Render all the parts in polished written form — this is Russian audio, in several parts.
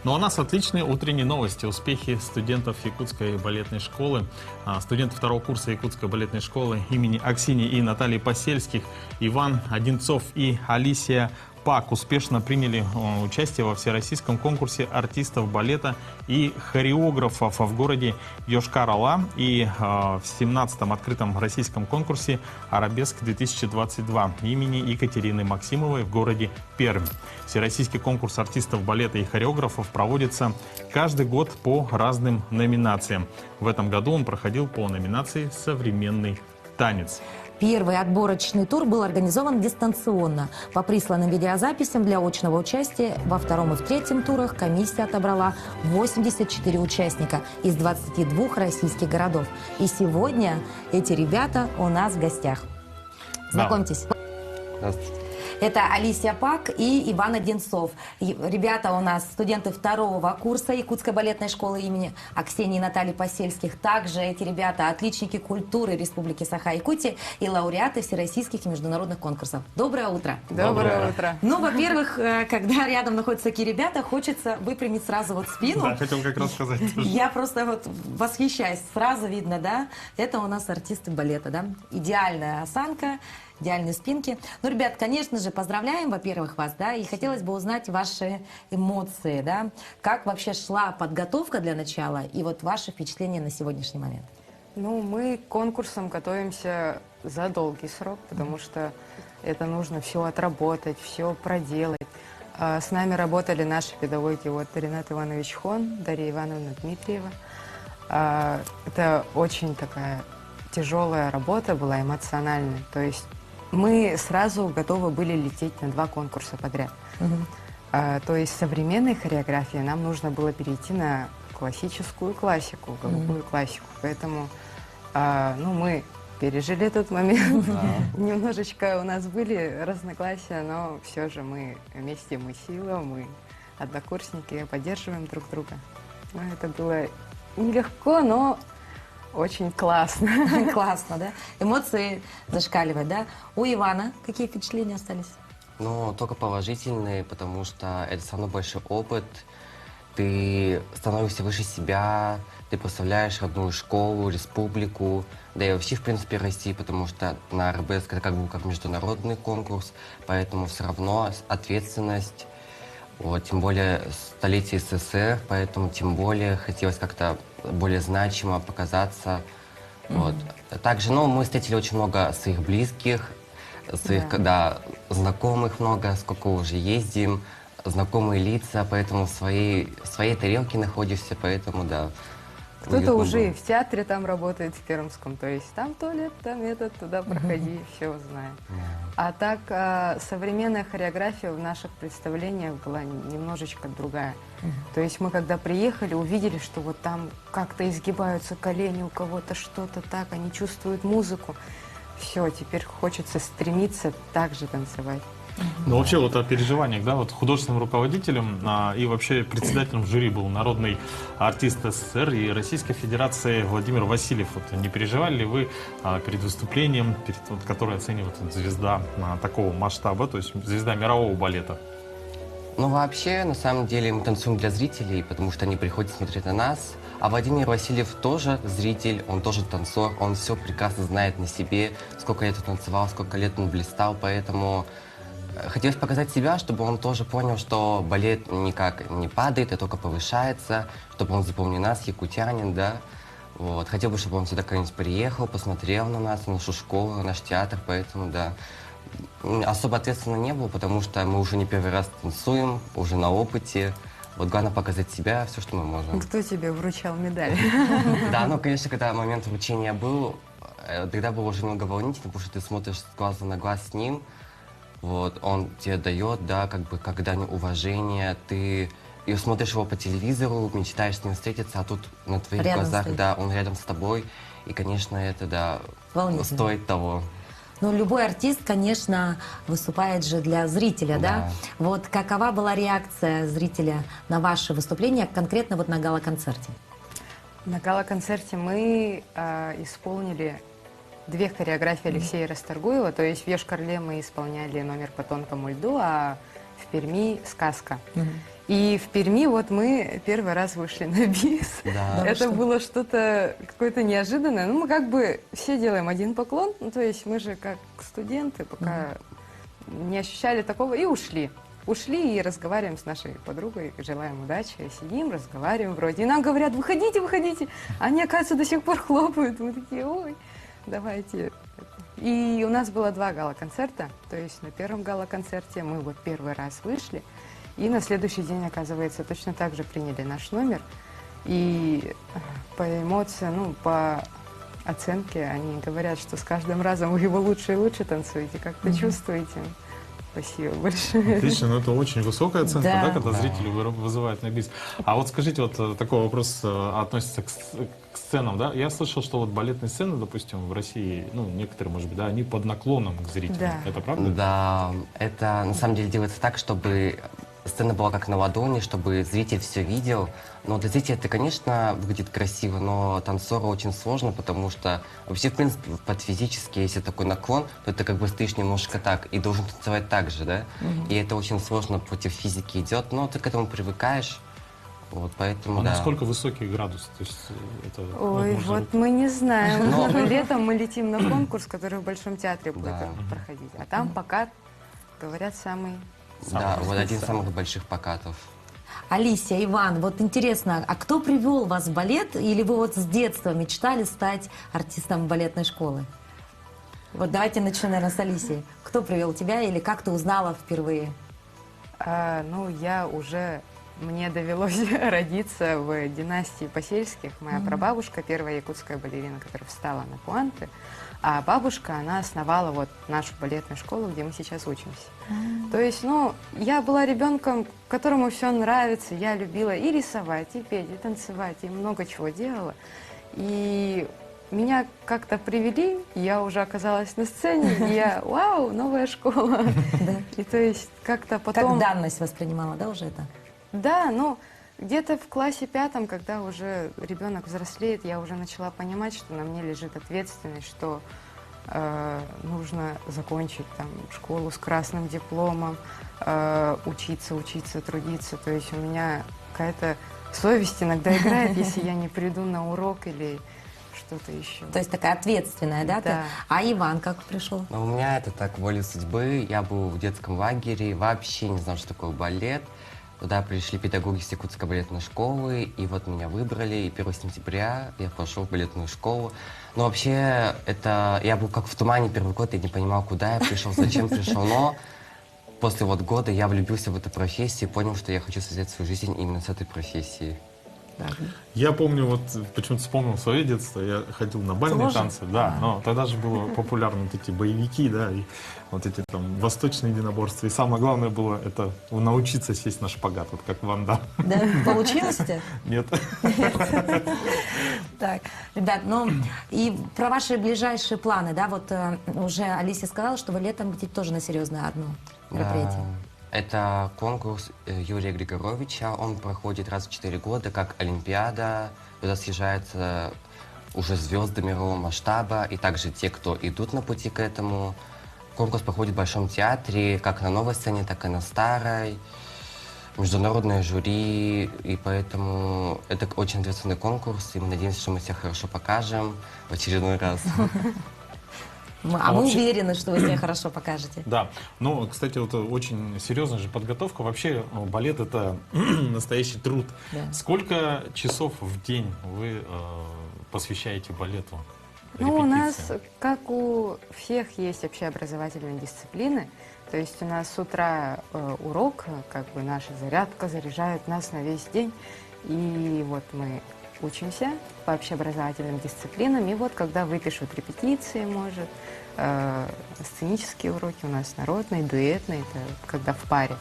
Ну, у нас отличные утренние новости. Успехи студентов Якутской балетной школы, студентов второго курса Якутской балетной школы имени Аксиньи и Натальи Посельских, Иван Одинцов и Алисия Пак успешно приняли участие во всероссийском конкурсе артистов балета и хореографов в городе Йошкар-Ола и в 17-м открытом российском конкурсе «Арабеск-2022» имени Екатерины Максимовой в городе Пермь. Всероссийский конкурс артистов балета и хореографов проводится каждый год по разным номинациям. В этом году он проходил по номинации «Современный танец». Первый отборочный тур был организован дистанционно. По присланным видеозаписям для очного участия во втором и в третьем турах комиссия отобрала 84 участника из 22 российских городов. И сегодня эти ребята у нас в гостях. Знакомьтесь. Здравствуйте. Это Алисия Пак и Иван Одинцов. Ребята у нас студенты второго курса Якутской балетной школы имени Аксиньи и Натальи Посельских. Также эти ребята отличники культуры Республики Саха-Якутия и лауреаты всероссийских и международных конкурсов. Доброе утро. Доброе утро. Ну, во-первых, когда рядом находятся такие ребята, хочется выпрямить сразу вот спину. Да, хотел как раз сказать. Я просто вот восхищаюсь. Сразу видно, да, это у нас артисты балета, да. Идеальная осанка, идеальные спинки. Ну, ребят, конечно же, поздравляем, во-первых, вас, да, и хотелось бы узнать ваши эмоции, да, как вообще шла подготовка для начала и вот ваши впечатления на сегодняшний момент. Ну, мы к конкурсам готовимся за долгий срок, потому что это нужно все отработать, все проделать. С нами работали наши педагоги, вот Ренат Иванович Хон, Дарья Ивановна Дмитриева. Это очень такая тяжелая работа была, эмоциональная, то есть мы сразу готовы были лететь на 2 конкурса подряд. То есть современной хореографии нам нужно было перейти на классическую классику, голубую классику. Поэтому ну, мы пережили этот момент. Немножечко у нас были разногласия, но все же мы вместе, мы сила, мы однокурсники, поддерживаем друг друга. Ну, это было нелегко, но очень классно. Классно, да? Эмоции зашкаливают, да? У Ивана какие впечатления остались? Ну, только положительные, потому что это самый большой опыт. Ты становишься выше себя, ты представляешь родную школу, республику, да и вообще, в принципе, России, потому что на Арабеск это как международный конкурс, поэтому все равно ответственность, вот, тем более столетие СССР, поэтому тем более хотелось как-то более значимо показаться. Вот. Также, ну, мы встретили очень много своих близких, своих, знакомых много, сколько уже ездим, знакомые лица, поэтому в своей тарелке находишься, поэтому, да. Кто-то уже и в театре там работает, в Пермском, то есть там туалет, там этот, туда проходи, все знаем. А так, современная хореография в наших представлениях была немножечко другая. То есть мы, когда приехали, увидели, что вот там как-то изгибаются колени, у кого-то что-то так, они чувствуют музыку. Все, теперь хочется стремиться так же танцевать. Ну, вообще, вот о переживаниях, да, вот художественным руководителем и вообще председателем жюри был народный артист СССР и Российской Федерации Владимир Васильев. Вот, не переживали ли вы перед выступлением, которое оценивает звезда такого масштаба, то есть звезда мирового балета? Ну, вообще, на самом деле, мы танцуем для зрителей, потому что они приходят смотреть на нас. А Владимир Васильев тоже зритель, он тоже танцор, он все прекрасно знает на себе, сколько лет он танцевал, сколько лет он блистал, поэтому хотелось показать себя, чтобы он тоже понял, что балет никак не падает, а только повышается, чтобы он запомнил нас, якутянин, да. Вот. Хотел бы, чтобы он сюда когда-нибудь приехал, посмотрел на нас, на нашу школу, на наш театр, поэтому, да. Особо ответственно не было, потому что мы уже не первый раз танцуем, уже на опыте. Вот главное показать себя, все, что мы можем. Кто тебе вручал медаль? Да, ну, конечно, когда момент вручения был, тогда было уже немного волнительно, потому что ты смотришь с глаза на глаз с ним, вот, он тебе дает, да, как бы, как дань уважения, ты и смотришь его по телевизору, мечтаешь с ним встретиться, а тут на твоих глазах, стоит. да, он рядом с тобой, и, конечно, это, да, Волнительно. стоит того. Ну, любой артист, конечно, выступает же для зрителя, да? Вот какова была реакция зрителя на ваше выступление, конкретно вот на гала-концерте? На гала-концерте мы исполнили 2 хореографии Алексея Расторгуева, то есть в Йошкар-Оле мы исполняли номер по тонкому льду, а в Перми сказка. И в Перми вот мы первый раз вышли на бис. Да. Это что? было что-то какое-то неожиданное. Ну, мы как бы все делаем один поклон, ну, то есть мы же как студенты пока не ощущали такого и ушли. Ушли и разговариваем с нашей подругой, желаем удачи, сидим, разговариваем вроде. И нам говорят, выходите, выходите. Они, оказывается, до сих пор хлопают. Мы такие, ой, давайте. И у нас было 2 гала-концерта, то есть на первом гала-концерте мы вот первый раз вышли, и на следующий день, оказывается, точно так же приняли наш номер. И по эмоциям, ну, по оценке они говорят, что с каждым разом вы его лучше и лучше танцуете, как-то чувствуете. Спасибо большое. Отлично, но это очень высокая оценка, Да. да, когда зрители вызывают на бис. А вот скажите, вот такой вопрос относится к сценам, да? Я слышал, что вот балетные сцены, допустим, в России, ну, некоторые, может быть, да, они под наклоном к зрителю. Да. Это правда? Да, это на самом деле делается так, чтобы сцена была как на ладони, чтобы зритель все видел. Но для зрителя это, конечно, выглядит красиво, но танцору очень сложно, потому что вообще, в принципе, под физически, если такой наклон, то ты как бы стоишь немножко так и должен танцевать так же, да? И это очень сложно против физики идет, но ты к этому привыкаешь. Вот, поэтому, А да. насколько высокий градус? То есть это, ну, Ой, можно- вот мы не знаем. Но- Летом мы летим на конкурс, который в Большом театре будет Да. проходить. А там пока, говорят, самый... Да, вот один из самых больших покатов. Алисия, Иван, вот интересно, а кто привел вас в балет, или вы вот с детства мечтали стать артистом балетной школы? Вот давайте начнем, наверное, с Алисии. Кто привел тебя, или как ты узнала впервые? Ну, мне довелось родиться в династии Посельских. Моя прабабушка, первая якутская балерина, которая встала на пуанты. А бабушка, она основала вот нашу балетную школу, где мы сейчас учимся. То есть, ну, я была ребенком, которому все нравится. Я любила и рисовать, и петь, и танцевать, и много чего делала. И меня как-то привели, я уже оказалась на сцене, и я, вау, новая школа. И то есть как-то Как потом... данность воспринимала, да, уже это? Да, ну, где-то в классе 5, когда уже ребенок взрослеет, я уже начала понимать, что на мне лежит ответственность, что нужно закончить там школу с красным дипломом, учиться, трудиться. То есть у меня какая-то совесть иногда играет, если я не приду на урок или что-то еще. То есть такая ответственная, да? Да. А Иван как пришел? Но у меня это так волей судьбы. Я был в детском лагере, вообще не знал, что такое балет. Туда пришли педагоги с Якутской балетной школы, и вот меня выбрали, и 1 сентября я пошел в балетную школу. Но вообще, это я был как в тумане первый год, я не понимал, куда я пришел, зачем пришел, но после вот года я влюбился в эту профессию и понял, что я хочу связать свою жизнь именно с этой профессией. Я помню, вот почему-то вспомнил свое детство, я ходил на бальные Тоже? танцы, да, но тогда же было популярны вот эти боевики, да, и вот эти там восточные единоборства. И самое главное было это научиться сесть на шпагат, вот как Ван Дам. Да? Получилось у тебя? Нет. Так, ребят, ну и про ваши ближайшие планы, да, вот уже Алисия сказала, что вы летом летите тоже на серьезное одно мероприятие. Это конкурс Юрия Григоровича. Он проходит раз в 4 года, как Олимпиада. Туда съезжаются уже звезды мирового масштаба, и также те, кто идут на пути к этому. Конкурс проходит в Большом театре, как на новой сцене, так и на старой. Международное жюри, и поэтому это очень ответственный конкурс, и мы надеемся, что мы себя хорошо покажем в очередной раз. А мы вообще- уверены, что вы себя хорошо покажете. Да, но, кстати, вот очень серьезная же подготовка. Вообще балет — это настоящий труд. Да. Сколько часов в день вы посвящаете балету? Ну, у нас, Репетициям? как у всех, есть общеобразовательные дисциплины. То есть у нас с утра урок, как бы наша зарядка заряжает нас на весь день. И вот мы учимся по общеобразовательным дисциплинам. И вот когда выпишут репетиции, может, сценические уроки у нас народные, дуэтные, это когда в паре,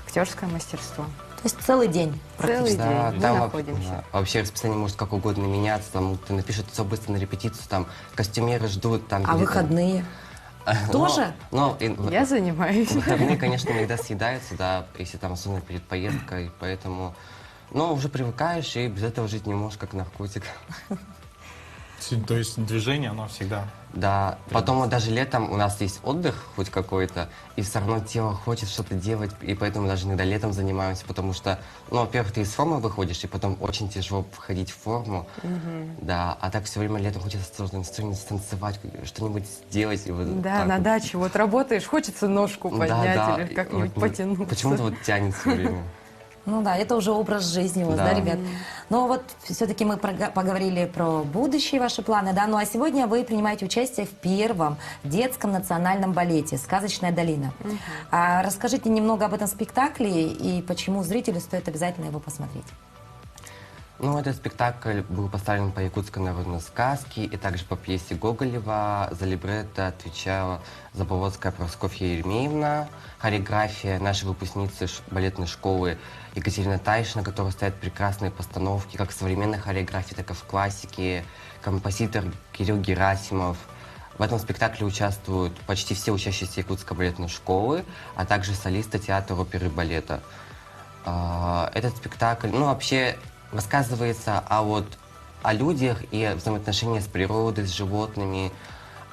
актерское мастерство. То есть целый день Целый практически. день мы там находимся. да, вообще расписание может как угодно меняться, там ты напишут все быстро на репетицию, там костюмеры ждут, там... А выходные? Тоже? Ну, Я занимаюсь. выходные, конечно, иногда съедаются, да, если там особенно перед поездкой, поэтому... Но уже привыкаешь, и без этого жить не можешь, как наркотик. То есть движение, оно всегда... Да, потом вот даже летом у нас есть отдых хоть какой-то, и все равно тело хочет что-то делать, и поэтому даже иногда летом занимаемся, потому что, ну, во-первых, ты из формы выходишь, и потом очень тяжело входить в форму, да, а так все время летом хочется станцевать, что-нибудь сделать. И вот Да, так на вот. даче вот работаешь, хочется ножку Да, поднять да, или и как-нибудь вот потянуться. Почему-то вот тянет все время. Ну да, это уже образ жизни у вас, да, Да. ребят? Но вот все-таки мы поговорили про будущие ваши планы, да, ну а сегодня вы принимаете участие в первом детском национальном балете «Сказочная долина». Расскажите немного об этом спектакле и почему зрителю стоит обязательно его посмотреть. Ну, этот спектакль был поставлен по якутской народной сказке и также по пьесе Гоголева. За либретто отвечала Заболоцкая Прасковья Еремеевна. Хореография нашей выпускницы балетной школы Екатерина Тайшина, на которой стоят прекрасные постановки, как в современной хореографии, так и в классике. Композитор Кирилл Герасимов. В этом спектакле участвуют почти все учащиеся Якутской балетной школы, а также солисты театра оперы и балета. Этот спектакль, ну, вообще рассказывается о людях и взаимоотношениях с природой, с животными,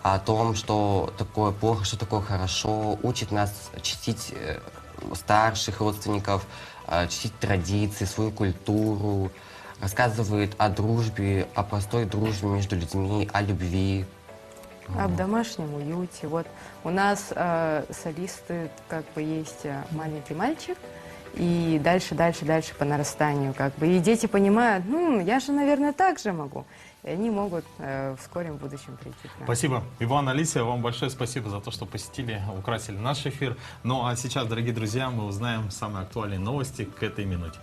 о том, что такое плохо, что такое хорошо, учит нас чтить старших родственников, чтить традиции, свою культуру, рассказывает о дружбе, о простой дружбе между людьми, о любви. В домашнем уюте. Вот у нас солисты, как бы есть маленький мальчик, и дальше по нарастанию, как бы. И дети понимают, я же, наверное, так же могу. И они могут в скором будущем прийти к нам. Спасибо. Иван, Алисия, вам большое спасибо за то, что посетили, украсили наш эфир. Ну а сейчас, дорогие друзья, мы узнаем самые актуальные новости к этой минуте.